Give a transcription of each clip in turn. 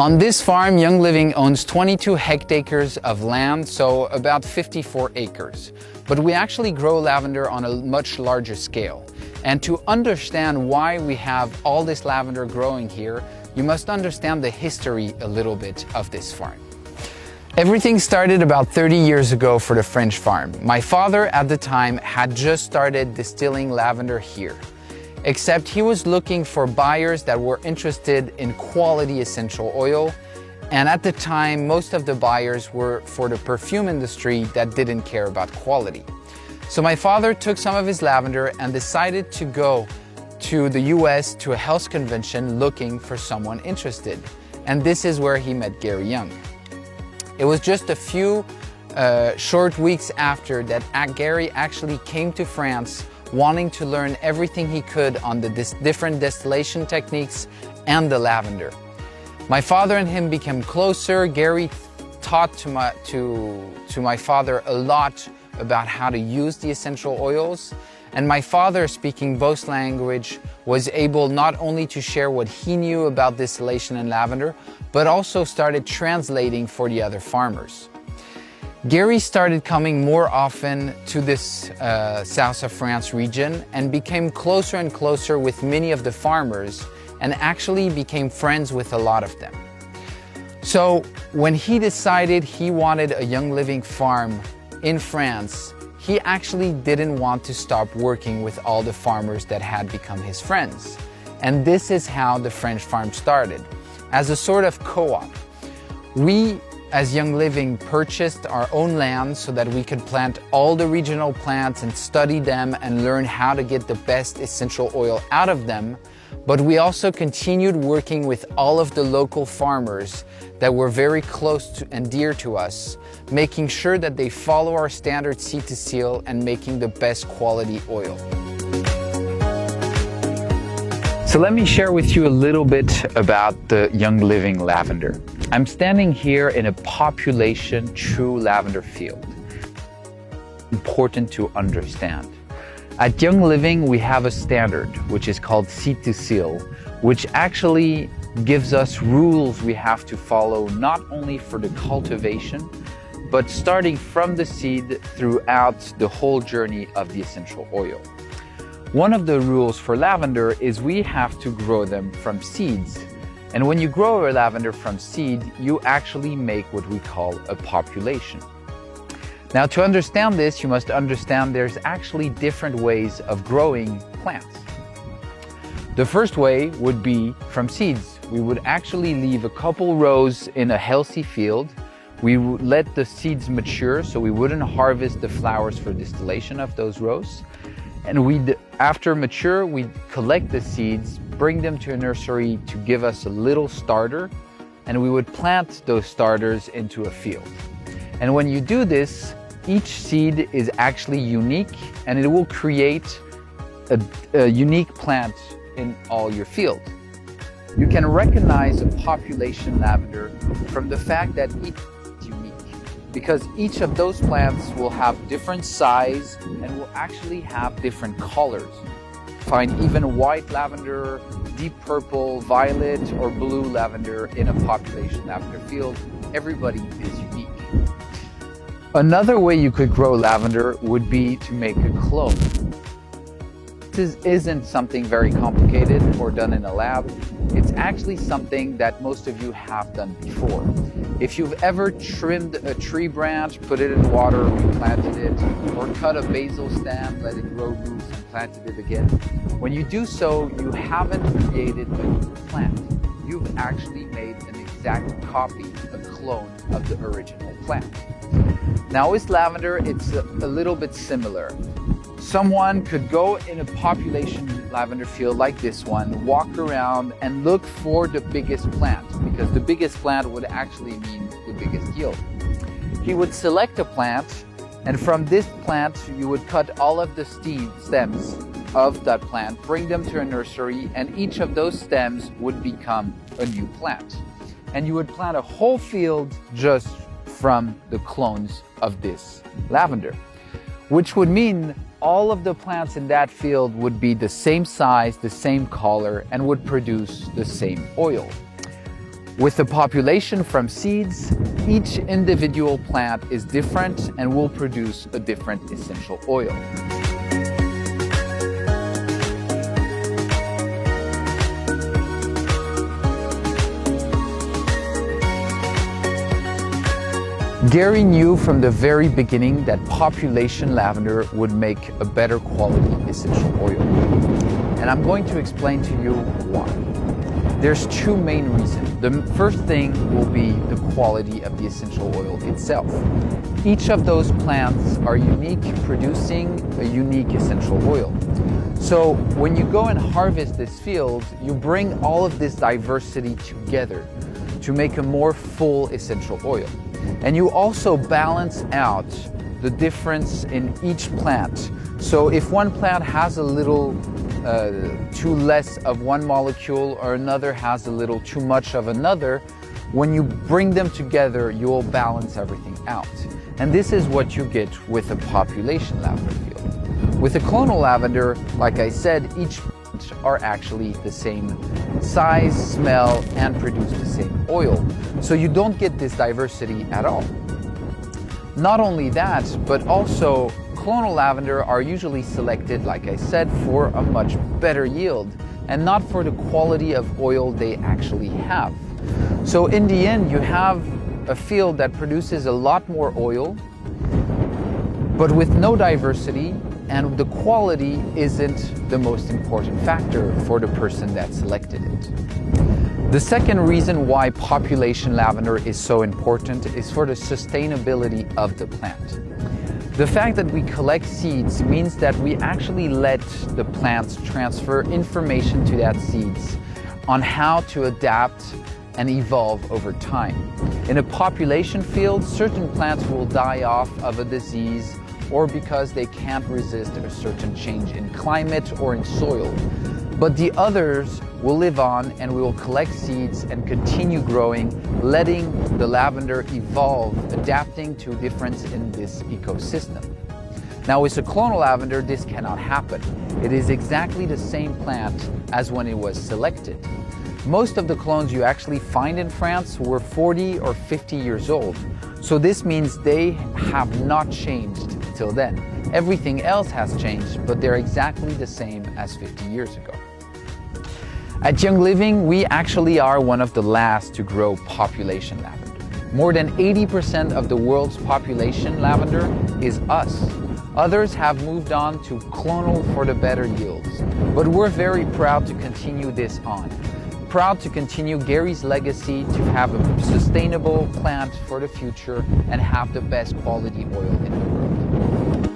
On this farm, Young Living owns 22 hectares of land, so about 54 acres. But we actually grow lavender on a much larger scale. And to understand why we have all this lavender growing here, you must understand the history a little bit of this farm. Everything started about 30 years ago for the French farm. My father at the time had just started distilling lavender here. Except he was looking for buyers that were interested in quality essential oil. And at the time, most of the buyers were for the perfume industry that didn't care about quality. So my father took some of his lavender and decided to go to the US to a health convention looking for someone interested. And this is where he met Gary Young. It was just a few short weeks after that Gary actually came to France wanting to learn everything he could on the different distillation techniques and the lavender. My father and him became closer. Gary taught to my father a lot about how to use the essential oils. And my father, speaking both languages, was able not only to share what he knew about distillation and lavender, but also started translating for the other farmers. Gary started coming more often to this south of France region and became closer and closer with many of the farmers and actually became friends with a lot of them. So when he decided he wanted a Young Living farm in France, he actually didn't want to stop working with all the farmers that had become his friends. And this is how the French farm started, as a sort of co-op. We, as Young Living, purchased our own land so that we could plant all the regional plants and study them and learn how to get the best essential oil out of them. But we also continued working with all of the local farmers that were very close to and dear to us, making sure that they follow our standard seed to seal and making the best quality oil. So let me share with you a little bit about the Young Living lavender. I'm standing here in a population true lavender field. Important to understand. At Young Living, we have a standard, which is called seed to seal, which actually gives us rules we have to follow not only for the cultivation, but starting from the seed throughout the whole journey of the essential oil. One of the rules for lavender is we have to grow them from seeds. And when you grow a lavender from seed, you actually make what we call a population. Now, to understand this, you must understand there's actually different ways of growing plants. The first way would be from seeds. We would actually leave a couple rows in a healthy field. We would let the seeds mature, so we wouldn't harvest the flowers for distillation of those rows. And after mature, we'd collect the seeds, bring them to a nursery to give us a little starter, and we would plant those starters into a field. And when you do this, each seed is actually unique, and it will create a unique plant in all your field. You can recognize a population lavender from the fact that each is unique, because each of those plants will have different size and will actually have different colors. Find even white lavender, deep purple, violet, or blue lavender in a population lavender field. Everybody is unique. Another way you could grow lavender would be to make a clone. This isn't something very complicated or done in a lab. It's actually something that most of you have done before. If you've ever trimmed a tree branch, put it in water, replanted it, or cut a basil stem, let it grow roots and planted it again, when you do so, you haven't created a new plant. You've actually made an exact copy, a clone of the original plant. Now with lavender, it's a little bit similar. Someone could go in a population lavender field like this one, walk around and look for the biggest plant, because the biggest plant would actually mean the biggest yield. He would select a plant, and from this plant, you would cut all of the stems of that plant, bring them to a nursery, and each of those stems would become a new plant. And you would plant a whole field just from the clones of this lavender, which would mean all of the plants in that field would be the same size, the same color, and would produce the same oil. With the population from seeds, each individual plant is different and will produce a different essential oil. Gary knew from the very beginning that Population Lavender would make a better quality essential oil. And I'm going to explain to you why. There's two main reasons. The first thing will be the quality of the essential oil itself. Each of those plants are unique, producing a unique essential oil. So when you go and harvest this field, you bring all of this diversity together to make a more full essential oil. And you also balance out the difference in each plant. So if one plant has a little too less of one molecule or another has a little too much of another, when you bring them together, you will balance everything out. And this is what you get with a population lavender field. With a clonal lavender, like I said, each plant are actually the same size, smell, and produce the same oil. So you don't get this diversity at all. Not only that, but also clonal lavender are usually selected, like I said, for a much better yield and not for the quality of oil they actually have. So in the end, you have a field that produces a lot more oil, but with no diversity, and the quality isn't the most important factor for the person that selected it. The second reason why population lavender is so important is for the sustainability of the plant. The fact that we collect seeds means that we actually let the plants transfer information to that seeds on how to adapt and evolve over time. In a population field, certain plants will die off of a disease or because they can't resist a certain change in climate or in soil. But the others will live on and we will collect seeds and continue growing, letting the lavender evolve, adapting to difference in this ecosystem. Now with a clonal lavender, this cannot happen. It is exactly the same plant as when it was selected. Most of the clones you actually find in France were 40 or 50 years old. So this means they have not changed till then. Everything else has changed, but they're exactly the same as 50 years ago. At Young Living, we actually are one of the last to grow population lavender. More than 80% of the world's population lavender is us. Others have moved on to clonal for the better yields, but we're very proud to continue this on. Proud to continue Gary's legacy to have a sustainable plant for the future and have the best quality oil in the world.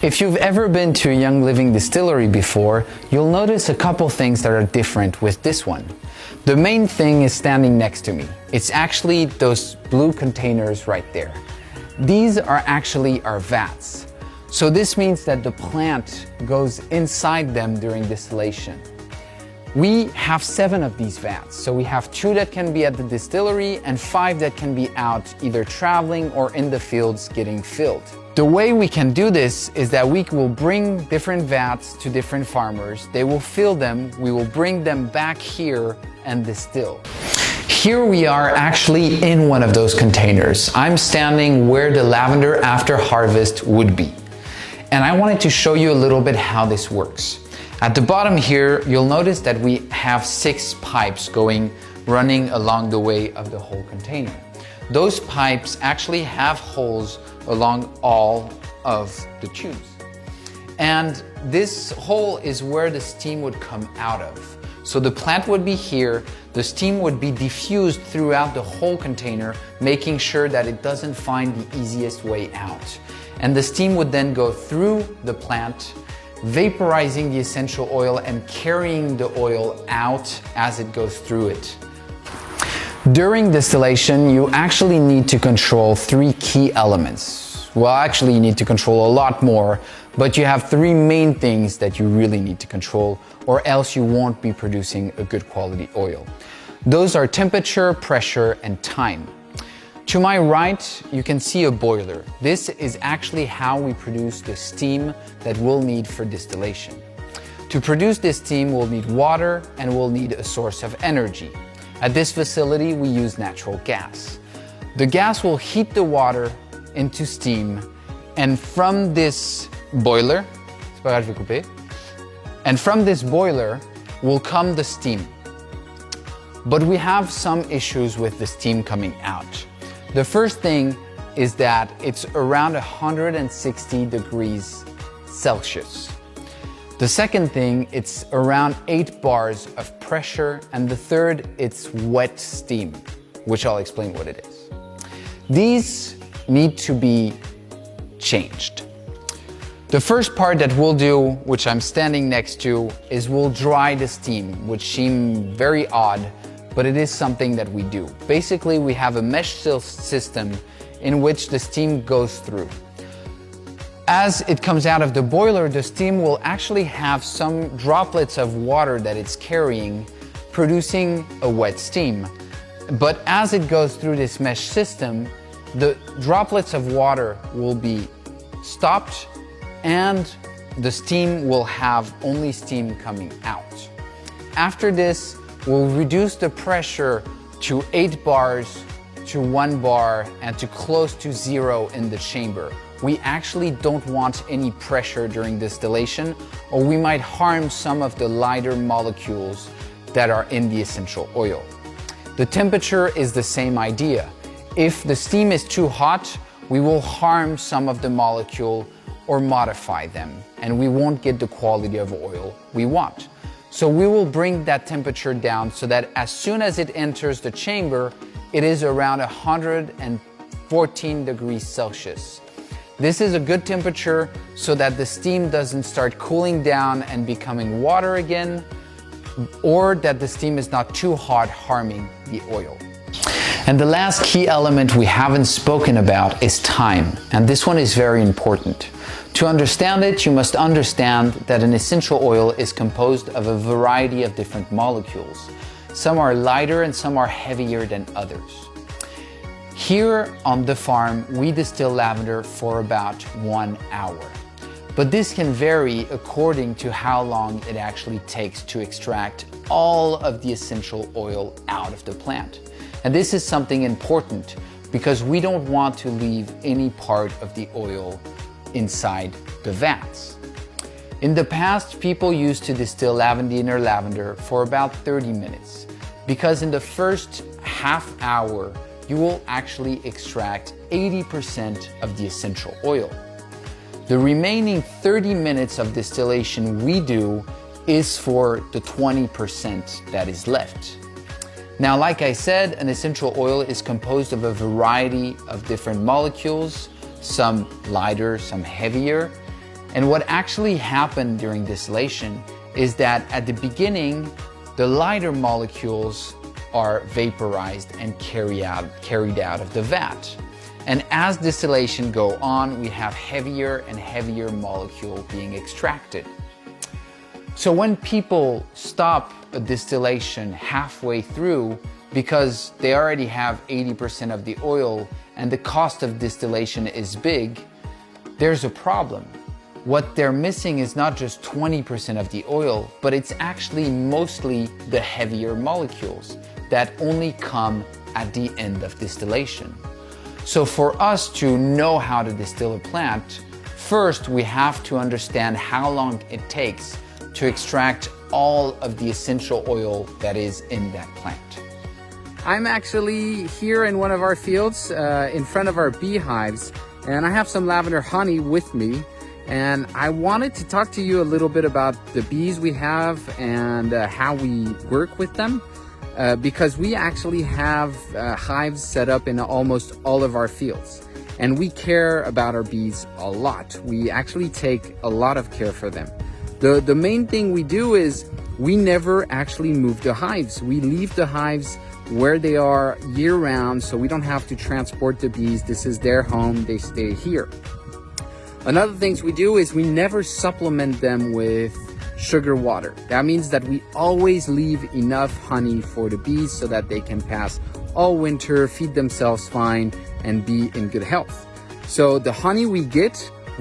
If you've ever been to a Young Living distillery before, you'll notice a couple things that are different with this one. The main thing is standing next to me. It's actually those blue containers right there. These are actually our vats. So this means that the plant goes inside them during distillation. We have 7 of these vats. So we have 2 that can be at the distillery and 5 that can be out either traveling or in the fields getting filled. The way we can do this is that we will bring different vats to different farmers. They will fill them, we will bring them back here and distill. Here we are actually in one of those containers. I'm standing where the lavender after harvest would be. And I wanted to show you a little bit how this works. At the bottom here, you'll notice that we have 6 pipes running along the way of the whole container. Those pipes actually have holes along all of the tubes. And this hole is where the steam would come out of. So the plant would be here, the steam would be diffused throughout the whole container, making sure that it doesn't find the easiest way out. And the steam would then go through the plant, vaporizing the essential oil and carrying the oil out as it goes through it. During distillation, you actually need to control 3 key elements. Well, actually you need to control a lot more, but you have 3 main things that you really need to control, or else you won't be producing a good quality oil. Those are temperature, pressure, and time. To my right, you can see a boiler. This is actually how we produce the steam that we'll need for distillation. To produce this steam, we'll need water and we'll need a source of energy. At this facility, we use natural gas. The gas will heat the water into steam, and from this boiler, will come the steam. But we have some issues with the steam coming out. The first thing is that it's around 160 degrees Celsius. The second thing, it's around 8 bars of pressure. And the third, it's wet steam, which I'll explain what it is. These need to be changed. The first part that we'll do, which I'm standing next to, is we'll dry the steam, which seems very odd, but it is something that we do. Basically, we have a mesh system in which the steam goes through. As it comes out of the boiler, the steam will actually have some droplets of water that it's carrying, producing a wet steam. But as it goes through this mesh system, the droplets of water will be stopped and the steam will have only steam coming out. After this, we'll reduce the pressure to 8 bars, to 1 bar, and to close to 0 in the chamber. We actually don't want any pressure during distillation, or we might harm some of the lighter molecules that are in the essential oil. The temperature is the same idea. If the steam is too hot, we will harm some of the molecule or modify them, and we won't get the quality of oil we want. So we will bring that temperature down so that as soon as it enters the chamber, it is around 114 degrees Celsius. This is a good temperature so that the steam doesn't start cooling down and becoming water again, or that the steam is not too hot, harming the oil. And the last key element we haven't spoken about is time, and this one is very important. To understand it, you must understand that an essential oil is composed of a variety of different molecules. Some are lighter and some are heavier than others. Here on the farm, we distill lavender for about 1 hour. But this can vary according to how long it actually takes to extract all of the essential oil out of the plant. And this is something important because we don't want to leave any part of the oil inside the vats. In the past, people used to distill lavender for about 30 minutes because in the first half hour, you will actually extract 80% of the essential oil. The remaining 30 minutes of distillation we do is for the 20% that is left. Now, like I said, an essential oil is composed of a variety of different molecules, some lighter, some heavier. And what actually happened during distillation is that at the beginning, the lighter molecules are vaporized and carried out of the vat. And as distillation go on, we have heavier and heavier molecule being extracted. So when people stop a distillation halfway through because they already have 80% of the oil and the cost of distillation is big, there's a problem. What they're missing is not just 20% of the oil, but it's actually mostly the heavier molecules that only come at the end of distillation. So for us to know how to distill a plant, first we have to understand how long it takes to extract all of the essential oil that is in that plant. I'm actually here in one of our fields in front of our beehives, and I have some lavender honey with me. And I wanted to talk to you a little bit about the bees we have and how we work with them. Because we actually have hives set up in almost all of our fields. And we care about our bees a lot. We actually take a lot of care for them. The main thing we do is we never actually move the hives. We leave the hives where they are year-round, so we don't have to transport the bees. This is their home, they stay here. Another things we do is we never supplement them with sugar water. That means that we always leave enough honey for the bees so that they can pass all winter, feed themselves fine, and be in good health. So the honey we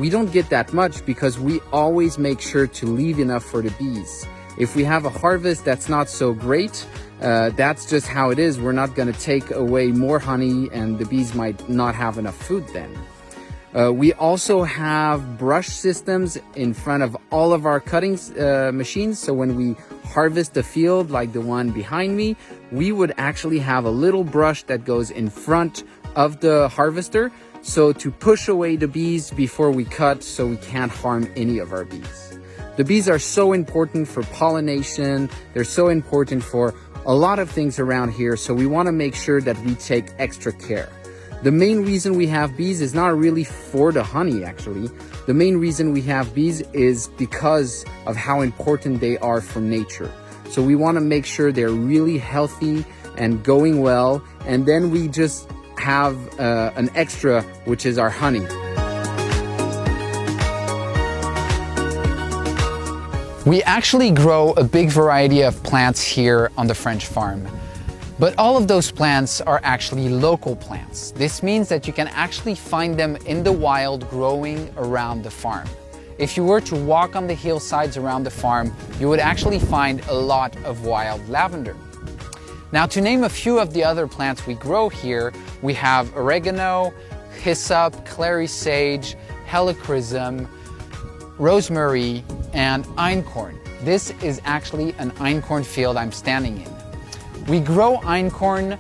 don't get that much because we always make sure to leave enough for the bees. If we have a harvest that's not so great, that's just how it is. We're not going to take away more honey and the bees might not have enough food then. We also have brush systems in front of all of our cutting machines. So when we harvest the field like the one behind me, we would actually have a little brush that goes in front of the harvester. So to push away the bees before we cut so we can't harm any of our bees. The bees are so important for pollination. They're so important for a lot of things around here. So we want to make sure that we take extra care. The main reason we have bees is not really for the honey, actually. The main reason we have bees is because of how important they are for nature. So we want to make sure they're really healthy and going well. And then we just have an extra, which is our honey. We actually grow a big variety of plants here on the French farm. But all of those plants are actually local plants. This means that you can actually find them in the wild growing around the farm. If you were to walk on the hillsides around the farm, you would actually find a lot of wild lavender. Now, to name a few of the other plants we grow here, we have oregano, hyssop, clary sage, helichrysum, rosemary, and einkorn. This is actually an einkorn field I'm standing in. We grow einkorn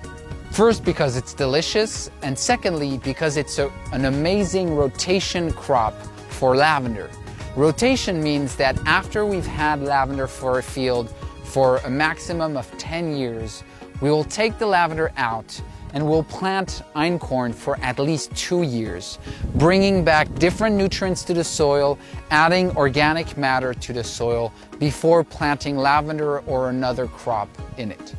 first because it's delicious, and secondly because it's an amazing rotation crop for lavender. Rotation means that after we've had lavender for a field for a maximum of 10 years, we will take the lavender out and we'll plant einkorn for at least 2 years, bringing back different nutrients to the soil, adding organic matter to the soil before planting lavender or another crop in it.